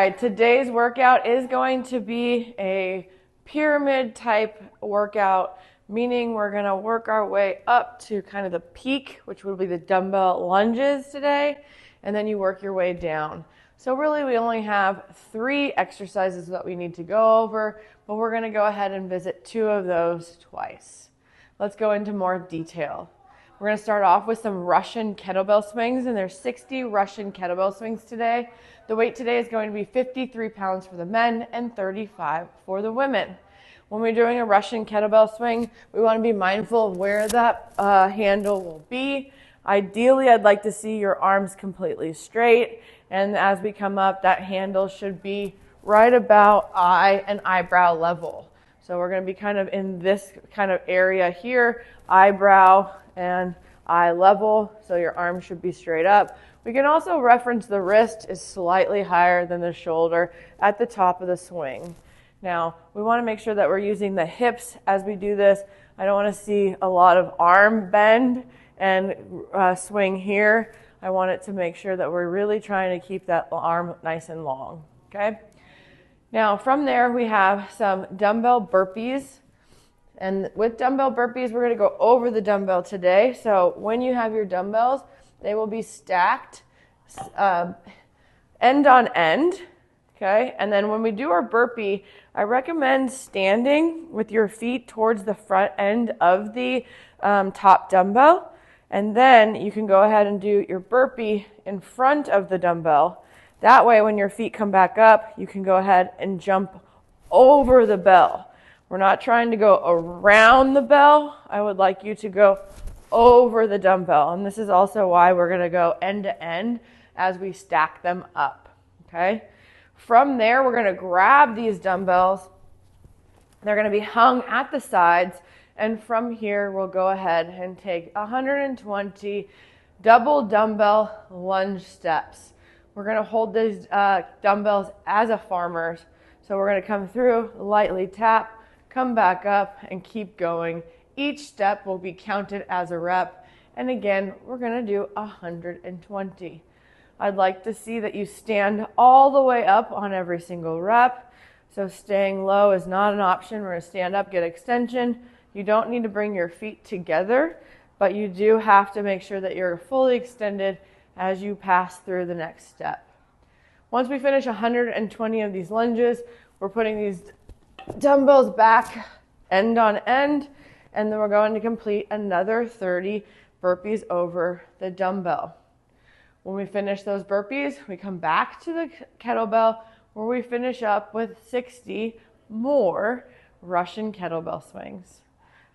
right, today's workout is going to be a pyramid type workout, meaning we're going to work our way up to kind of the peak, which will be the dumbbell lunges today, and then you work your way down. So really we only have 3 exercises that we need to go over, but we're going to go ahead and visit 2 of those twice. Let's go into more detail. We're going to start off with some Russian kettlebell swings, and there's 60 Russian kettlebell swings today. The weight today is going to be 53 pounds for the men and 35 for the women. When we're doing a Russian kettlebell swing, we want to be mindful of where that handle will be. Ideally, I'd like to see your arms completely straight, and as we come up, that handle should be right about eye and eyebrow level. So we're going to be kind of in this kind of area here, eyebrow and eye level, so your arm should be straight up. We can also reference the wrist is slightly higher than the shoulder at the top of the swing. Now, we want to make sure that we're using the hips as we do this. I don't want to see a lot of arm bend and swing here. I want it to make sure that we're really trying to keep that arm nice and long, okay? Now, from there, we have some dumbbell burpees. And with dumbbell burpees, we're going to go over the dumbbell today. So when you have your dumbbells, they will be stacked end on end, okay? And then when we do our burpee, I recommend standing with your feet towards the front end of the top dumbbell. And then you can go ahead and do your burpee in front of the dumbbell. That way, when your feet come back up, you can go ahead and jump over the bell. We're not trying to go around the bell. I would like you to go over the dumbbell. And this is also why we're going to go end to end as we stack them up, okay? From there, we're going to grab these dumbbells. They're going to be hung at the sides. And from here, we'll go ahead and take 120 double dumbbell lunge steps. We're going to hold these dumbbells as a farmer's. So we're going to come through, lightly tap, come back up, and keep going. Each step will be counted as a rep. And again, we're going to do 120. I'd like to see that you stand all the way up on every single rep. So staying low is not an option. We're going to stand up, get extension. You don't need to bring your feet together, but you do have to make sure that you're fully extended as you pass through the next step. Once we finish 120 of these lunges, we're putting these dumbbells back end on end, and then we're going to complete another 30 burpees over the dumbbell. When we finish those burpees, we come back to the kettlebell where we finish up with 60 more Russian kettlebell swings.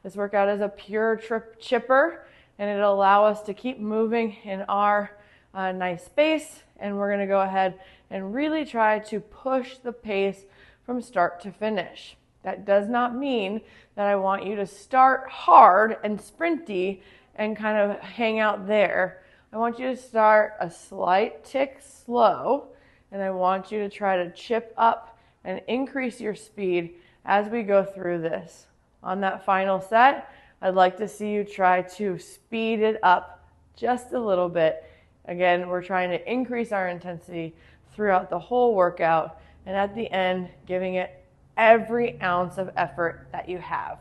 This workout is a pure chipper, and it'll allow us to keep moving in our nice pace, and we're going to go ahead and really try to push the pace from start to finish. That does not mean that I want you to start hard and sprinty and kind of hang out there. I want you to start a slight tick slow, and I want you to try to chip up and increase your speed as we go through this. On that final set, I'd like to see you try to speed it up just a little bit. Again, we're trying to increase our intensity throughout the whole workout, and at the end, giving it every ounce of effort that you have.